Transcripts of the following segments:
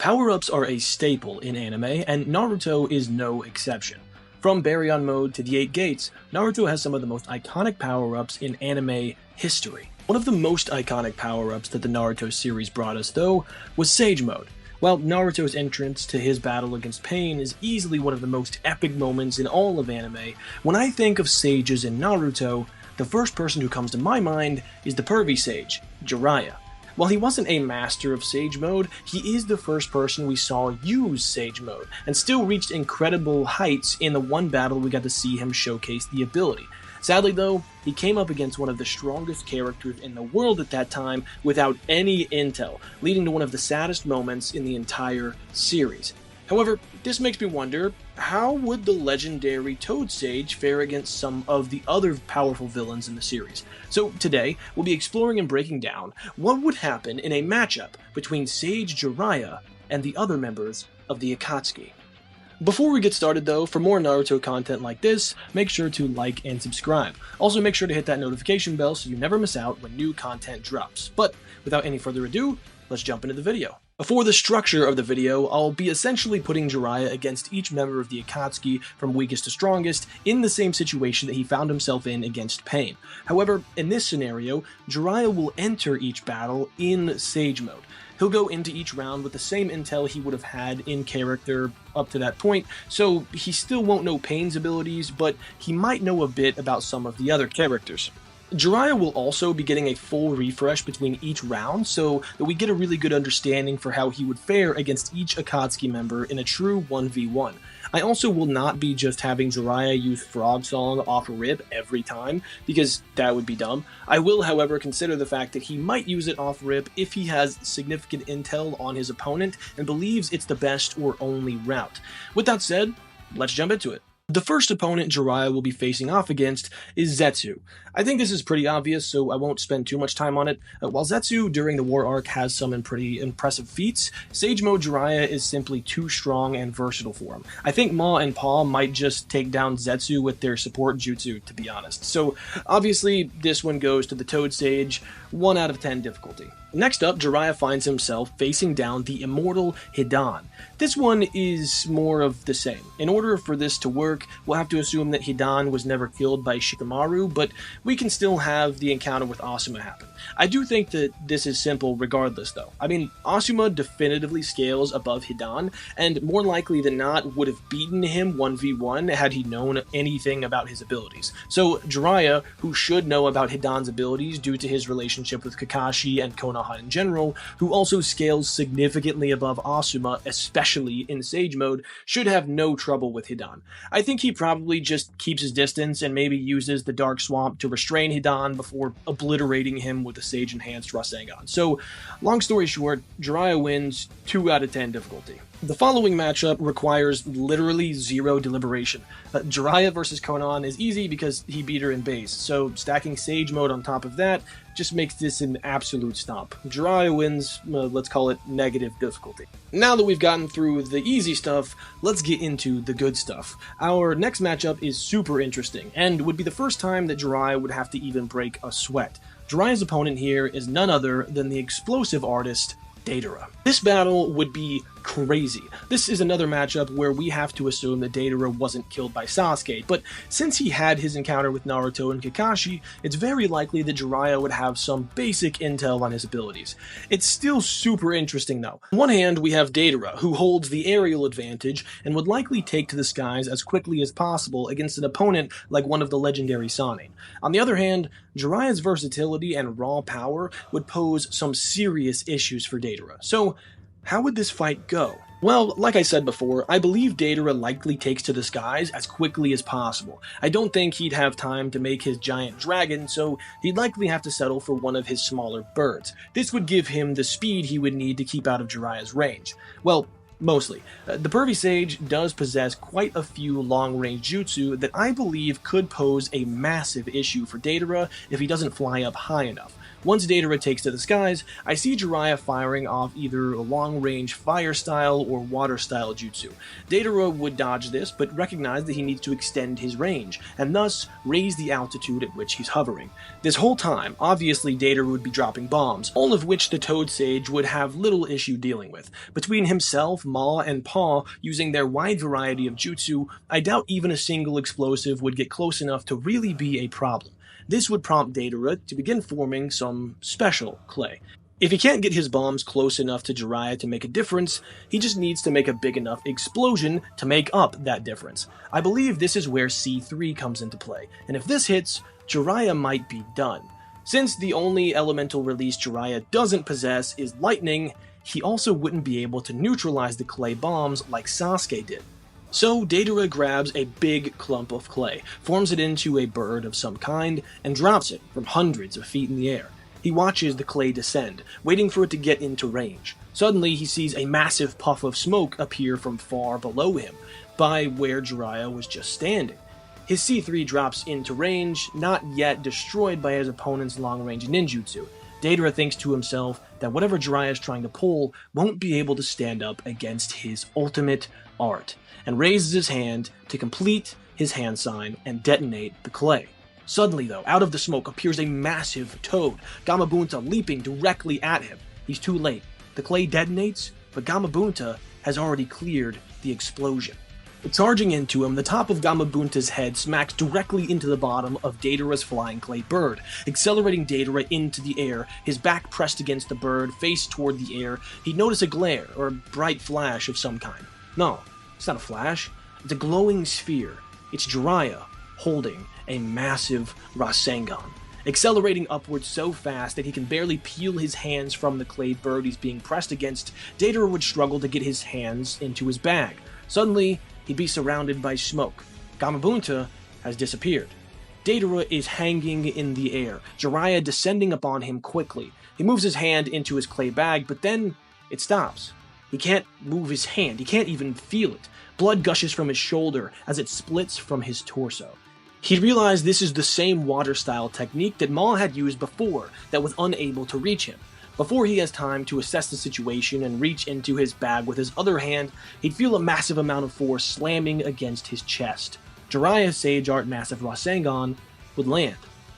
Power-ups are a staple in anime, and Naruto is no exception. From Baryon Mode to the 8 Gates, Naruto has some of the most iconic power-ups in anime history. One of the most iconic power-ups that the Naruto series brought us, though, was Sage Mode. While Naruto's entrance to his battle against Pain is easily one of the most epic moments in all of anime, when I think of sages in Naruto, the first person who comes to my mind is the pervy sage, Jiraiya. While he wasn't a master of Sage Mode, he is the first person we saw use Sage Mode, and still reached incredible heights in the one battle we got to see him showcase the ability. Sadly though, he came up against one of the strongest characters in the world at that time without any intel, leading to one of the saddest moments in the entire series. However, this makes me wonder, how would the legendary Toad Sage fare against some of the other powerful villains in the series? So today, we'll be exploring and breaking down what would happen in a matchup between Sage Jiraiya and the other members of the Akatsuki. Before we get started though, for more Naruto content like this, make sure to like and subscribe. Also make sure to hit that notification bell so you never miss out when new content drops. But without any further ado, let's jump into the video. For the structure of the video, I'll be essentially putting Jiraiya against each member of the Akatsuki from weakest to strongest in the same situation that he found himself in against Pain. However, in this scenario, Jiraiya will enter each battle in Sage Mode. He'll go into each round with the same intel he would have had in character up to that point, so he still won't know Pain's abilities, but he might know a bit about some of the other characters. Jiraiya will also be getting a full refresh between each round, so that we get a really good understanding for how he would fare against each Akatsuki member in a true 1v1. I also will not be just having Jiraiya use Frog Song off rip every time, because that would be dumb. I will, however, consider the fact that he might use it off rip if he has significant intel on his opponent and believes it's the best or only route. With that said, let's jump into it. The first opponent Jiraiya will be facing off against is Zetsu. I think this is pretty obvious, so I won't spend too much time on it. While Zetsu, during the War Arc, has some pretty impressive feats, Sage Mode Jiraiya is simply too strong and versatile for him. I think Ma and Pa might just take down Zetsu with their support jutsu, to be honest. So, obviously, this one goes to the Toad Sage, 1 out of 10 difficulty. Next up, Jiraiya finds himself facing down the immortal Hidan. This one is more of the same. In order for this to work, we'll have to assume that Hidan was never killed by Shikamaru, but we can still have the encounter with Asuma happen. I do think that this is simple regardless though. I mean, Asuma definitively scales above Hidan, and more likely than not would have beaten him 1v1 had he known anything about his abilities. So Jiraiya, who should know about Hidan's abilities due to his relationship with Kakashi and Konan in general, who also scales significantly above Asuma, especially in Sage Mode, should have no trouble with Hidan. I think he probably just keeps his distance and maybe uses the Dark Swamp to restrain Hidan before obliterating him with the Sage Enhanced Rasengan. So, long story short, Jiraiya wins 2 out of 10 difficulty. The following matchup requires literally zero deliberation. Jiraiya versus Konan is easy because he beat her in base, so stacking Sage Mode on top of that just makes this an absolute stomp. Jiraiya wins, let's call it negative difficulty. Now that we've gotten through the easy stuff, let's get into the good stuff. Our next matchup is super interesting, and would be the first time that Jiraiya would have to even break a sweat. Jiraiya's opponent here is none other than the explosive artist, Deidara. This battle would be crazy. This is another matchup where we have to assume that Deidara wasn't killed by Sasuke, but since he had his encounter with Naruto and Kakashi, it's very likely that Jiraiya would have some basic intel on his abilities. It's still super interesting though. On one hand, we have Deidara, who holds the aerial advantage and would likely take to the skies as quickly as possible against an opponent like one of the legendary Sannin. On the other hand, Jiraiya's versatility and raw power would pose some serious issues for Deidara. So, how would this fight go? Well, like I said before, I believe Deidara likely takes to the skies as quickly as possible. I don't think he'd have time to make his giant dragon, so he'd likely have to settle for one of his smaller birds. This would give him the speed he would need to keep out of Jiraiya's range. Well, mostly. The Pervy Sage does possess quite a few long-range jutsu that I believe could pose a massive issue for Deidara if he doesn't fly up high enough. Once Deidara takes to the skies, I see Jiraiya firing off either a long-range fire-style or water-style jutsu. Deidara would dodge this, but recognize that he needs to extend his range, and thus raise the altitude at which he's hovering. This whole time, obviously Deidara would be dropping bombs, all of which the Toad Sage would have little issue dealing with. Between himself, Ma, and Paw using their wide variety of jutsu, I doubt even a single explosive would get close enough to really be a problem. This would prompt Deidara to begin forming some special clay. If he can't get his bombs close enough to Jiraiya to make a difference, he just needs to make a big enough explosion to make up that difference. I believe this is where C3 comes into play, and if this hits, Jiraiya might be done. Since the only elemental release Jiraiya doesn't possess is lightning, he also wouldn't be able to neutralize the clay bombs like Sasuke did. So Deidara grabs a big clump of clay, forms it into a bird of some kind, and drops it from hundreds of feet in the air. He watches the clay descend, waiting for it to get into range. Suddenly he sees a massive puff of smoke appear from far below him, by where Jiraiya was just standing. His C3 drops into range, not yet destroyed by his opponent's long-range ninjutsu. Deidara thinks to himself that whatever Jiraiya is trying to pull won't be able to stand up against his ultimate art, and raises his hand to complete his hand sign and detonate the clay. Suddenly, though, out of the smoke appears a massive toad, Gamabunta leaping directly at him. He's too late. The clay detonates, but Gamabunta has already cleared the explosion. Charging into him, the top of Gamabunta's head smacks directly into the bottom of Deidara's flying clay bird, accelerating Deidara into the air, his back pressed against the bird, face toward the air. He'd notice a glare, or a bright flash of some kind. No, it's not a flash. It's a glowing sphere. It's Jiraiya holding a massive Rasengan, accelerating upwards so fast that he can barely peel his hands from the clay bird he's being pressed against. Deidara would struggle to get his hands into his bag. Suddenly, he'd be surrounded by smoke. Gamabunta has disappeared. Deidara is hanging in the air, Jiraiya descending upon him quickly. He moves his hand into his clay bag, but then it stops. He can't move his hand, he can't even feel it. Blood gushes from his shoulder as it splits from his torso. He realized this is the same water-style technique that Ma had used before that was unable to reach him. Before he has time to assess the situation and reach into his bag with his other hand, he'd feel a massive amount of force slamming against his chest. Jiraiya's Sage Art Massive Rasengan would land,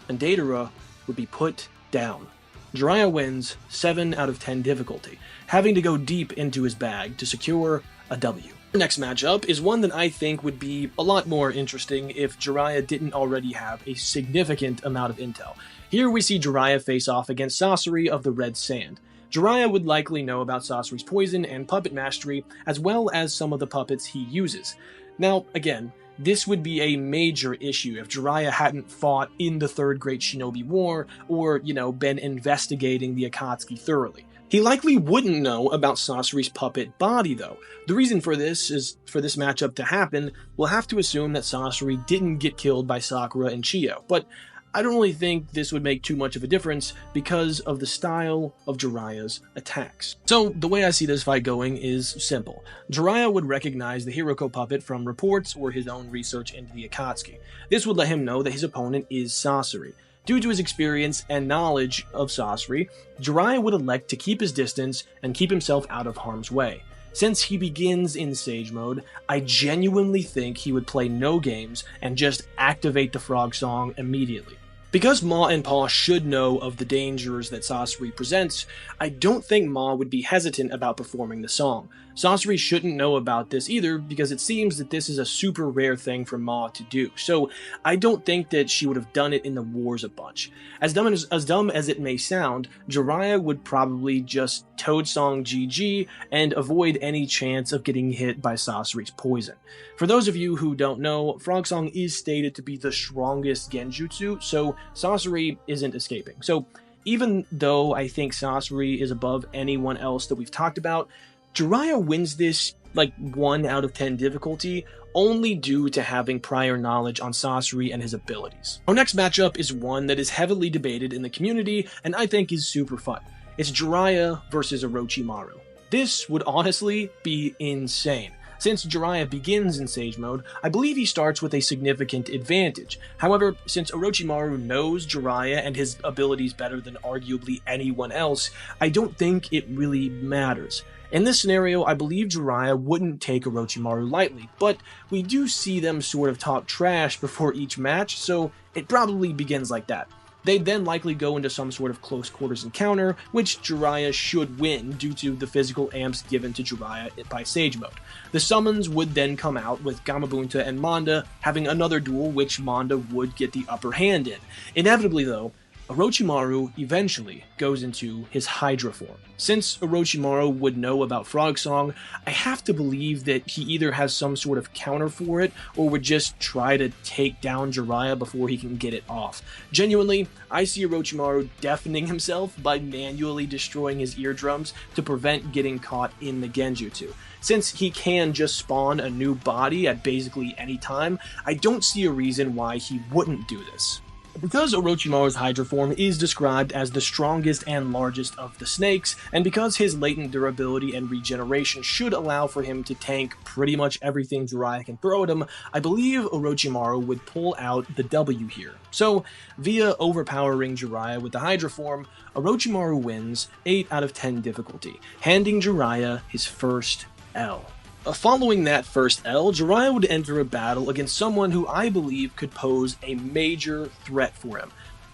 and Deidara would be put down. Jiraiya wins 7 out of 10 difficulty, having to go deep into his bag to secure a W. The next matchup is one that I think would be a lot more interesting if Jiraiya didn't already have a significant amount of intel. Here we see Jiraiya face off against Sasori of the Red Sand. Jiraiya would likely know about Sasori's poison and puppet mastery, as well as some of the puppets he uses. Now, again, this would be a major issue if Jiraiya hadn't fought in the Third Great Shinobi War, or, been investigating the Akatsuki thoroughly. He likely wouldn't know about Sasori's puppet body, though. The reason for this is, for this matchup to happen, we'll have to assume that Sasori didn't get killed by Sakura and Chiyo, but I don't really think this would make too much of a difference because of the style of Jiraiya's attacks. So, the way I see this fight going is simple. Jiraiya would recognize the Hiroko puppet from reports or his own research into the Akatsuki. This would let him know that his opponent is Sasori. Due to his experience and knowledge of Sasori, Jiraiya would elect to keep his distance and keep himself out of harm's way. Since he begins in Sage Mode, I genuinely think he would play no games and just activate the frog song immediately. Because Ma and Pa should know of the dangers that Sasori presents, I don't think Ma would be hesitant about performing the song. Sasori shouldn't know about this either, because it seems that this is a super rare thing for Ma to do, so I don't think that she would have done it in the wars a bunch. As dumb as it may sound, Jiraiya would probably just Toad Song GG and avoid any chance of getting hit by Sasori's poison. For those of you who don't know, Frog Song is stated to be the strongest genjutsu, so Sasori isn't escaping. So even though I think Sasori is above anyone else that we've talked about, Jiraiya wins this like 1 out of 10 difficulty, only due to having prior knowledge on Sasori and his abilities. Our next matchup is one that is heavily debated in the community, and I think is super fun. It's Jiraiya versus Orochimaru. This would honestly be insane. Since Jiraiya begins in Sage Mode, I believe he starts with a significant advantage. However, since Orochimaru knows Jiraiya and his abilities better than arguably anyone else, I don't think it really matters. In this scenario, I believe Jiraiya wouldn't take Orochimaru lightly, but we do see them sort of talk trash before each match, so it probably begins like that. They'd then likely go into some sort of close quarters encounter, which Jiraiya should win due to the physical amps given to Jiraiya by Sage Mode. The summons would then come out with Gamabunta and Manda having another duel which Manda would get the upper hand in. Inevitably though, Orochimaru eventually goes into his Hydra form. Since Orochimaru would know about Frog Song, I have to believe that he either has some sort of counter for it, or would just try to take down Jiraiya before he can get it off. Genuinely, I see Orochimaru deafening himself by manually destroying his eardrums to prevent getting caught in the Genjutsu. Since he can just spawn a new body at basically any time, I don't see a reason why he wouldn't do this. Because Orochimaru's Hydra form is described as the strongest and largest of the snakes, and because his latent durability and regeneration should allow for him to tank pretty much everything Jiraiya can throw at him, I believe Orochimaru would pull out the W here. So, via overpowering Jiraiya with the Hydra form, Orochimaru wins 8 out of 10 difficulty, handing Jiraiya his first L. Following that first L, Jiraiya would enter a battle against someone who I believe could pose a major threat for him,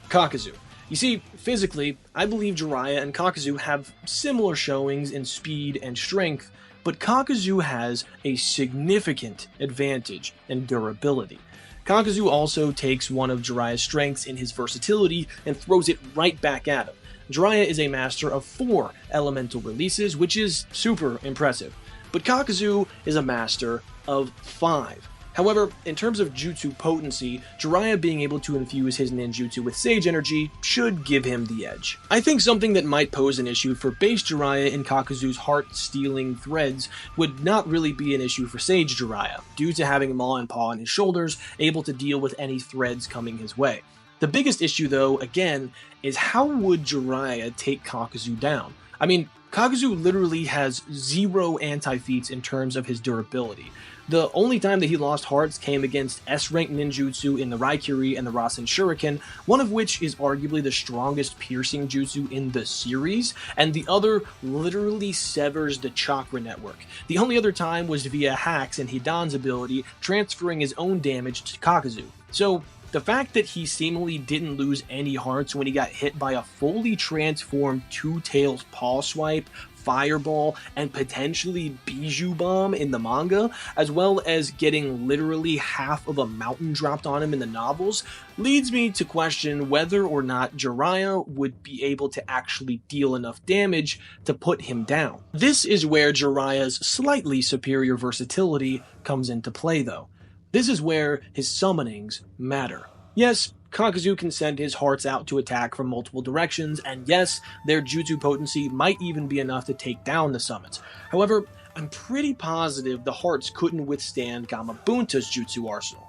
Kakuzu. You see, physically, I believe Jiraiya and Kakuzu have similar showings in speed and strength, but Kakuzu has a significant advantage in durability. Kakuzu also takes one of Jiraiya's strengths in his versatility and throws it right back at him. Jiraiya is a master of 4 elemental releases, which is super impressive. But Kakuzu is a master of 5. However, in terms of jutsu potency, Jiraiya being able to infuse his ninjutsu with sage energy should give him the edge. I think something that might pose an issue for base Jiraiya in Kakuzu's heart-stealing threads would not really be an issue for sage Jiraiya, due to having Maw and Paw on his shoulders, able to deal with any threads coming his way. The biggest issue though, again, is how would Jiraiya take Kakuzu down? I mean, Kakuzu literally has 0 anti-feats in terms of his durability. The only time that he lost hearts came against S-rank ninjutsu in the Raikiri and the Rasen Shuriken, one of which is arguably the strongest piercing jutsu in the series, and the other literally severs the chakra network. The only other time was via hacks and Hidan's ability, transferring his own damage to Kakuzu. So, the fact that he seemingly didn't lose any hearts when he got hit by a fully transformed Two Tails Paw Swipe, Fireball, and potentially Bijou Bomb in the manga, as well as getting literally half of a mountain dropped on him in the novels, leads me to question whether or not Jiraiya would be able to actually deal enough damage to put him down. This is where Jiraiya's slightly superior versatility comes into play though. This is where his summonings matter. Yes, Kakuzu can send his hearts out to attack from multiple directions, and yes, their jutsu potency might even be enough to take down the summons. However, I'm pretty positive the hearts couldn't withstand Gamabunta's jutsu arsenal.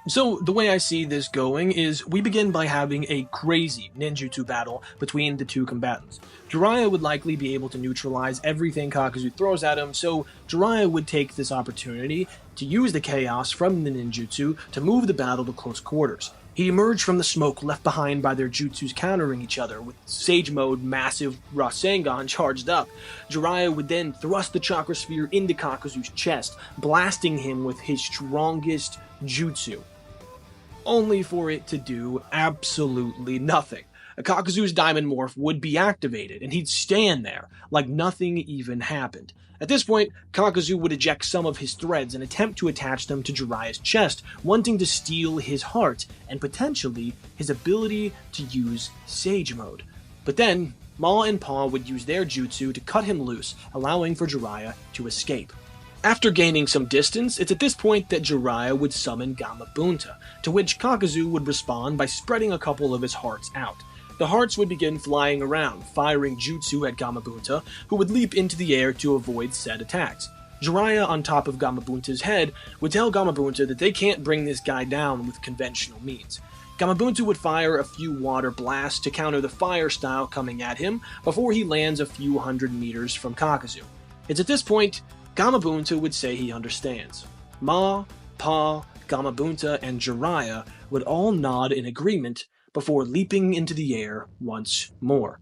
So, the way I see this going is we begin by having a crazy ninjutsu battle between the two combatants. Jiraiya would likely be able to neutralize everything Kakuzu throws at him, so Jiraiya would take this opportunity to use the chaos from the ninjutsu to move the battle to close quarters. He emerged from the smoke left behind by their jutsus countering each other with Sage Mode massive Rasengan charged up. Jiraiya would then thrust the chakra sphere into Kakuzu's chest, blasting him with his strongest jutsu, only for it to do absolutely nothing. Kakuzu's diamond morph would be activated, and he'd stand there like nothing even happened. At this point, Kakuzu would eject some of his threads and attempt to attach them to Jiraiya's chest, wanting to steal his heart, and potentially his ability to use Sage Mode. But then, Maw and Paw would use their jutsu to cut him loose, allowing for Jiraiya to escape. After gaining some distance, it's at this point that Jiraiya would summon Gamabunta, to which Kakuzu would respond by spreading a couple of his hearts out. The hearts would begin flying around, firing jutsu at Gamabunta, who would leap into the air to avoid said attacks. Jiraiya, on top of Gamabunta's head, would tell Gamabunta that they can't bring this guy down with conventional means. Gamabunta would fire a few water blasts to counter the fire style coming at him before he lands a few hundred meters from Kakuzu. It's at this point Gamabunta would say he understands. Ma, Pa, Gamabunta, and Jiraiya would all nod in agreement before leaping into the air once more.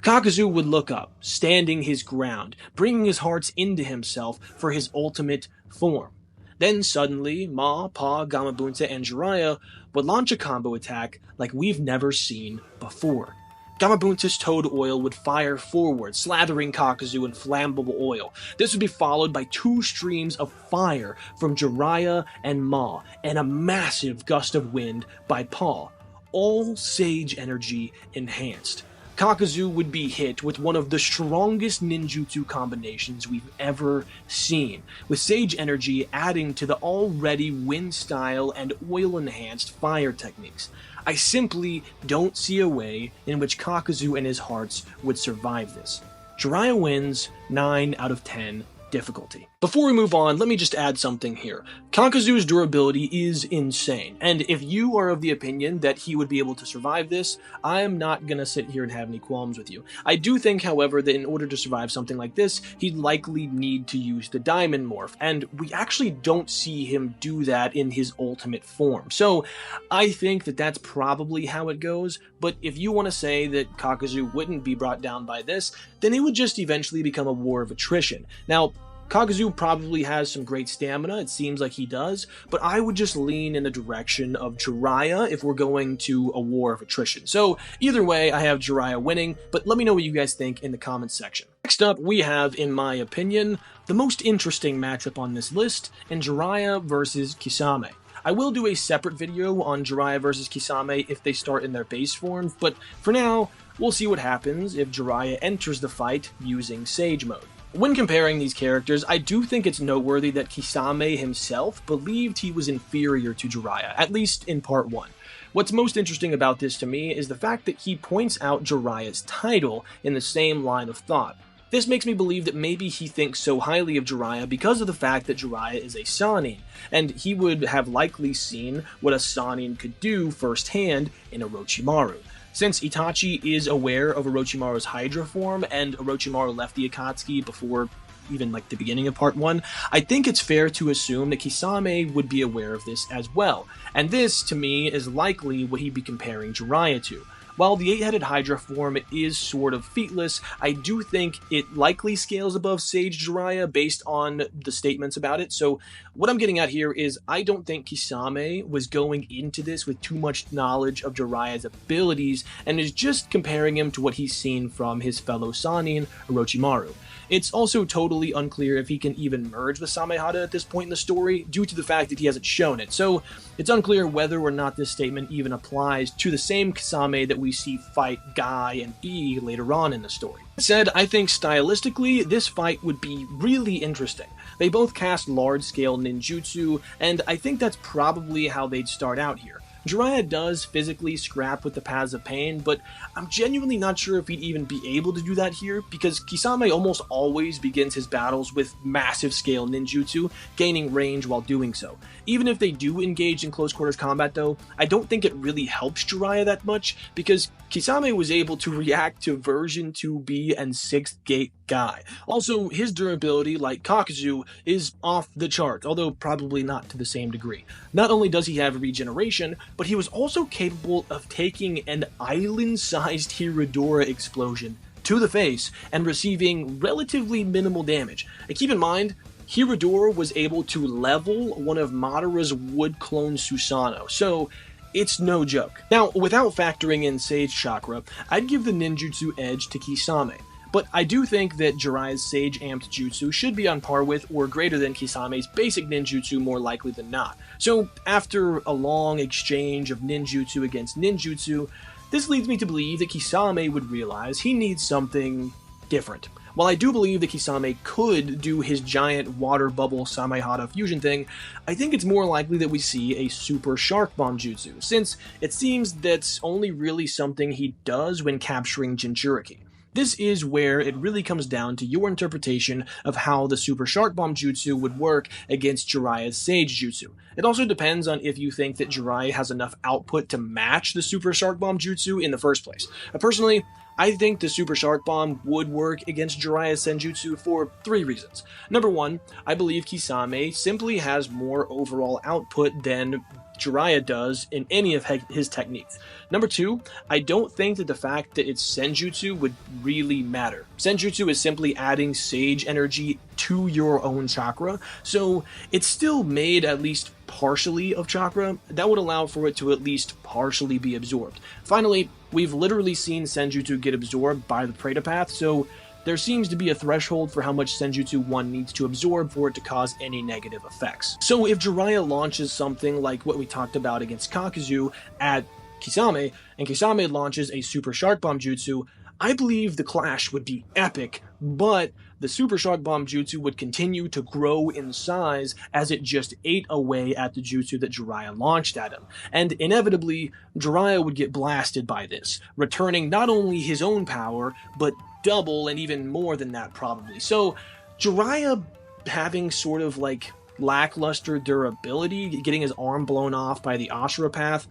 Kakuzu would look up, standing his ground, bringing his hearts into himself for his ultimate form. Then suddenly, Ma, Pa, Gamabunta, and Jiraiya would launch a combo attack like we've never seen before. Gamabunta's toad oil would fire forward, slathering Kakuzu in flammable oil. This would be followed by 2 streams of fire from Jiraiya and Ma, and a massive gust of wind by Pa, all Sage energy enhanced. Kakuzu would be hit with one of the strongest ninjutsu combinations we've ever seen, with Sage energy adding to the already wind style and oil-enhanced fire techniques. I simply don't see a way in which Kakuzu and his hearts would survive this. Jiraiya wins 9 out of 10 difficulty. Before we move on, let me just add something here. Kakuzu's durability is insane, and if you are of the opinion that he would be able to survive this, I am not gonna sit here and have any qualms with you. I do think, however, that in order to survive something like this, he'd likely need to use the Diamond Morph, and we actually don't see him do that in his ultimate form. So, I think that that's probably how it goes, but if you want to say that Kakuzu wouldn't be brought down by this, then it would just eventually become a war of attrition. Now, Kakuzu probably has some great stamina, it seems like he does, but I would just lean in the direction of Jiraiya if we're going to a war of attrition. So either way, I have Jiraiya winning, but let me know what you guys think in the comments section. Next up, we have, in my opinion, the most interesting matchup on this list, in Jiraiya versus Kisame. I will do a separate video on Jiraiya versus Kisame if they start in their base forms, but for now, we'll see what happens if Jiraiya enters the fight using Sage Mode. When comparing these characters, I do think it's noteworthy that Kisame himself believed he was inferior to Jiraiya, at least in part 1. What's most interesting about this to me is the fact that he points out Jiraiya's title in the same line of thought. This makes me believe that maybe he thinks so highly of Jiraiya because of the fact that Jiraiya is a Sannin, and he would have likely seen what a Sannin could do firsthand in Orochimaru. Since Itachi is aware of Orochimaru's Hydra form, and Orochimaru left the Akatsuki before even like the beginning of part 1, I think it's fair to assume that Kisame would be aware of this as well, and this, to me, is likely what he'd be comparing Jiraiya to. While the 8-headed Hydra form is sort of featless, I do think it likely scales above Sage Jiraiya based on the statements about it. So what I'm getting at here is I don't think Kisame was going into this with too much knowledge of Jiraiya's abilities and is just comparing him to what he's seen from his fellow Sannin, Orochimaru. It's also totally unclear if he can even merge with Samehada at this point in the story, due to the fact that he hasn't shown it, so it's unclear whether or not this statement even applies to the same Kisame that we see fight Guy and E later on in the story. That said, I think stylistically, this fight would be really interesting. They both cast large-scale ninjutsu, and I think that's probably how they'd start out here. Jiraiya does physically scrap with the Paths of Pain, but I'm genuinely not sure if he'd even be able to do that here, because Kisame almost always begins his battles with massive scale ninjutsu, gaining range while doing so. Even if they do engage in close quarters combat though, I don't think it really helps Jiraiya that much, because Kisame was able to react to version 2B and 6th gate Guy. Also, his durability, like Kakuzu, is off the charts, although probably not to the same degree. Not only does he have regeneration, but he was also capable of taking an island-sized Hiradora explosion to the face and receiving relatively minimal damage. And keep in mind, Hiradora was able to level one of Madara's wood clone Susanoo, so it's no joke. Now, without factoring in Sage Chakra, I'd give the ninjutsu edge to Kisame. But I do think that Jiraiya's Sage Amped Jutsu should be on par with or greater than Kisame's basic ninjutsu more likely than not. So after a long exchange of ninjutsu against ninjutsu, this leads me to believe that Kisame would realize he needs something different. While I do believe that Kisame could do his giant water bubble Samehada fusion thing, I think it's more likely that we see a super shark bomb jutsu, since it seems that's only really something he does when capturing Jinchuriki. This is where it really comes down to your interpretation of how the Super Shark Bomb Jutsu would work against Jiraiya's Sage Jutsu. It also depends on if you think that Jiraiya has enough output to match the Super Shark Bomb Jutsu in the first place. Personally, I think the Super Shark Bomb would work against Jiraiya's Senjutsu for 3 reasons. Number 1, I believe Kisame simply has more overall output than Jiraiya does in any of his techniques. Number 2, I don't think that the fact that it's Senjutsu would really matter. Senjutsu is simply adding sage energy to your own chakra, so it's still made at least partially of chakra. That would allow for it to at least partially be absorbed. Finally, we've literally seen Senjutsu get absorbed by the Pretapath, so there seems to be a threshold for how much Senjutsu one needs to absorb for it to cause any negative effects. So if Jiraiya launches something like what we talked about against Kakuzu at Kisame, and Kisame launches a Super Shark Bomb Jutsu, I believe the clash would be epic, but the Super Shark Bomb Jutsu would continue to grow in size as it just ate away at the Jutsu that Jiraiya launched at him. And inevitably, Jiraiya would get blasted by this, returning not only his own power, but double and even more than that probably. So Jiraiya having sort of like lackluster durability, getting his arm blown off by the Ashura Path,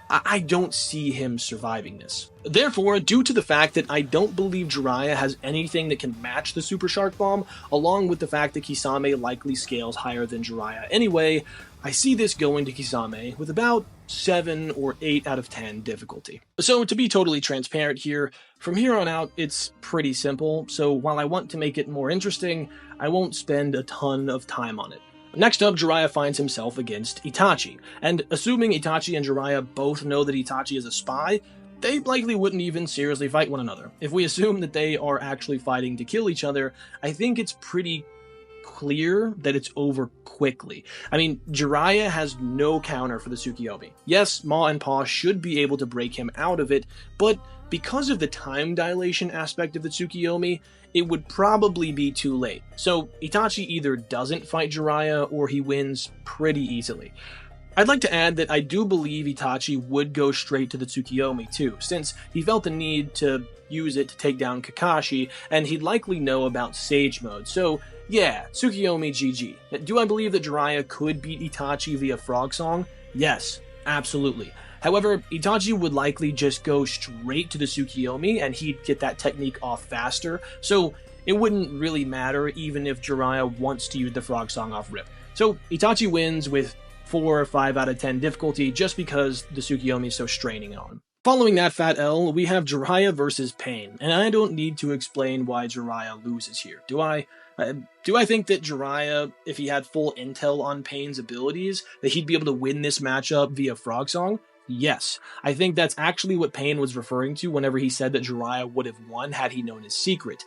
I don't see him surviving this. Therefore, due to the fact that I don't believe Jiraiya has anything that can match the Super Shark Bomb, along with the fact that Kisame likely scales higher than Jiraiya anyway, I see this going to Kisame with about 7 or 8 out of 10 difficulty. So to be totally transparent here, from here on out it's pretty simple, so while I want to make it more interesting, I won't spend a ton of time on it. Next up, Jiraiya finds himself against Itachi, and assuming Itachi and Jiraiya both know that Itachi is a spy, they likely wouldn't even seriously fight one another. If we assume that they are actually fighting to kill each other, I think it's pretty clear that it's over quickly. I mean, Jiraiya has no counter for the Tsukiyomi. Yes, Ma and Pa should be able to break him out of it, but because of the time dilation aspect of the Tsukiyomi, it would probably be too late. So Itachi either doesn't fight Jiraiya or he wins pretty easily. I'd like to add that I do believe Itachi would go straight to the Tsukiyomi too, since he felt the need to use it to take down Kakashi, and he'd likely know about Sage Mode, so yeah, Tsukiyomi GG. Do I believe that Jiraiya could beat Itachi via Frog Song? Yes, absolutely. However, Itachi would likely just go straight to the Tsukiyomi and he'd get that technique off faster, so it wouldn't really matter even if Jiraiya wants to use the Frog Song off rip. So Itachi wins with 4 or 5 out of 10 difficulty just because the Tsukiyomi is so straining on him. Following that fat L, we have Jiraiya versus Pain, and I don't need to explain why Jiraiya loses here, do I? Do I think that Jiraiya, if he had full intel on Pain's abilities, that he'd be able to win this matchup via Frog Song? Yes, I think that's actually what Pain was referring to whenever he said that Jiraiya would have won had he known his secret.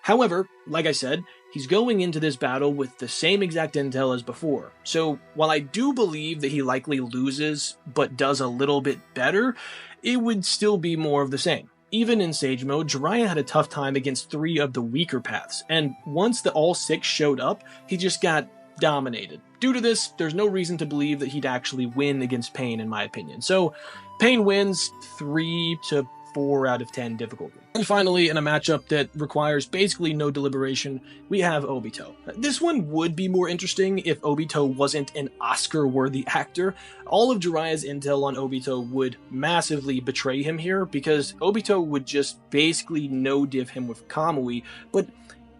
However, like I said, he's going into this battle with the same exact intel as before, so while I do believe that he likely loses, but does a little bit better, it would still be more of the same. Even in Sage Mode, Jiraiya had a tough time against 3 of the weaker paths, and once the all 6 showed up, he just got dominated. Due to this, there's no reason to believe that he'd actually win against Pain, in my opinion. So, Pain wins 3 to 4 out of 10 difficulty. And finally, in a matchup that requires basically no deliberation, we have Obito. This one would be more interesting if Obito wasn't an Oscar-worthy actor. All of Jiraiya's intel on Obito would massively betray him here, because Obito would just basically no-div him with Kamui, but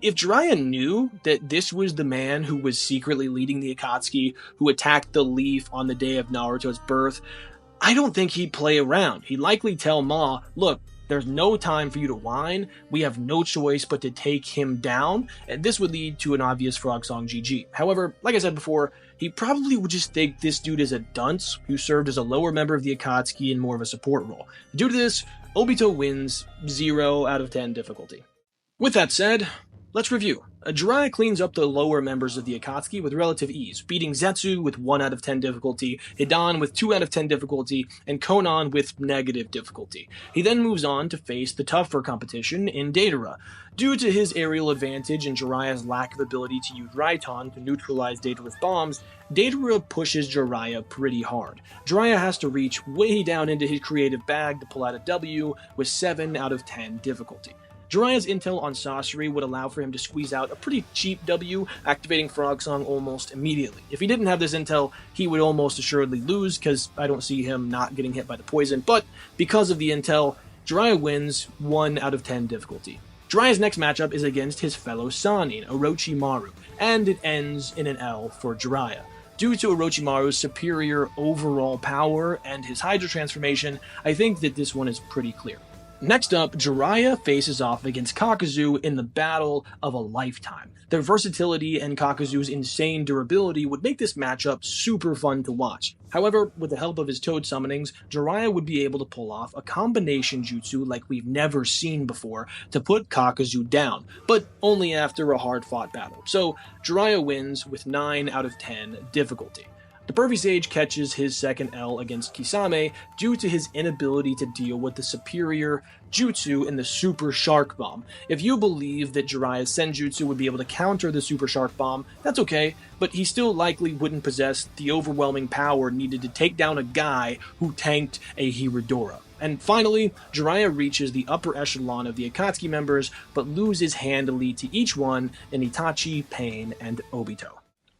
if Jiraiya knew that this was the man who was secretly leading the Akatsuki, who attacked the Leaf on the day of Naruto's birth, I don't think he'd play around. He'd likely tell Ma, look, there's no time for you to whine, we have no choice but to take him down, and this would lead to an obvious Frog Song GG. However, like I said before, he probably would just think this dude is a dunce who served as a lower member of the Akatsuki in more of a support role. Due to this, Obito wins 0 out of 10 difficulty. With that said, let's review. Jiraiya cleans up the lower members of the Akatsuki with relative ease, beating Zetsu with 1 out of 10 difficulty, Hidan with 2 out of 10 difficulty, and Konan with negative difficulty. He then moves on to face the tougher competition in Deidara. Due to his aerial advantage and Jiraiya's lack of ability to use Raiton to neutralize Deidara's bombs, Deidara pushes Jiraiya pretty hard. Jiraiya has to reach way down into his creative bag to pull out a W with 7 out of 10 difficulty. Jiraiya's intel on Sasori would allow for him to squeeze out a pretty cheap W, activating Frog Song almost immediately. If he didn't have this intel, he would almost assuredly lose, because I don't see him not getting hit by the poison, but because of the intel, Jiraiya wins 1 out of 10 difficulty. Jiraiya's next matchup is against his fellow Sannin, Orochimaru, and it ends in an L for Jiraiya. Due to Orochimaru's superior overall power and his Hydra transformation, I think that this one is pretty clear. Next up, Jiraiya faces off against Kakuzu in the battle of a lifetime. Their versatility and Kakuzu's insane durability would make this matchup super fun to watch. However, with the help of his toad summonings, Jiraiya would be able to pull off a combination jutsu like we've never seen before to put Kakuzu down, but only after a hard-fought battle. So, Jiraiya wins with 9 out of 10 difficulty. The Perfect Sage catches his second L against Kisame due to his inability to deal with the superior jutsu in the Super Shark Bomb. If you believe that Jiraiya's Senjutsu would be able to counter the Super Shark Bomb, that's okay, but he still likely wouldn't possess the overwhelming power needed to take down a guy who tanked a Hiradora. And finally, Jiraiya reaches the upper echelon of the Akatsuki members, but loses handily to each one in Itachi, Pain, and Obito.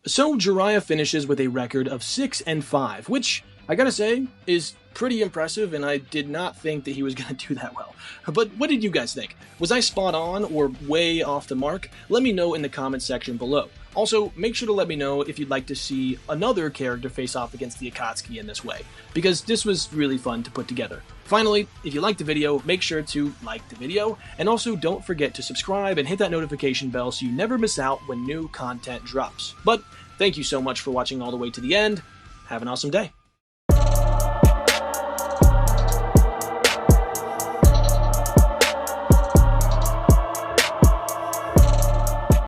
So Jiraiya finishes with a record of 6-5, which, I gotta say, is pretty impressive, and I did not think that he was gonna do that well. But what did you guys think? Was I spot on or way off the mark? Let me know in the comments section below. Also, make sure to let me know if you'd like to see another character face off against the Akatsuki in this way, because this was really fun to put together. Finally, if you liked the video, make sure to like the video, and also don't forget to subscribe and hit that notification bell so you never miss out when new content drops. But thank you so much for watching all the way to the end. Have an awesome day.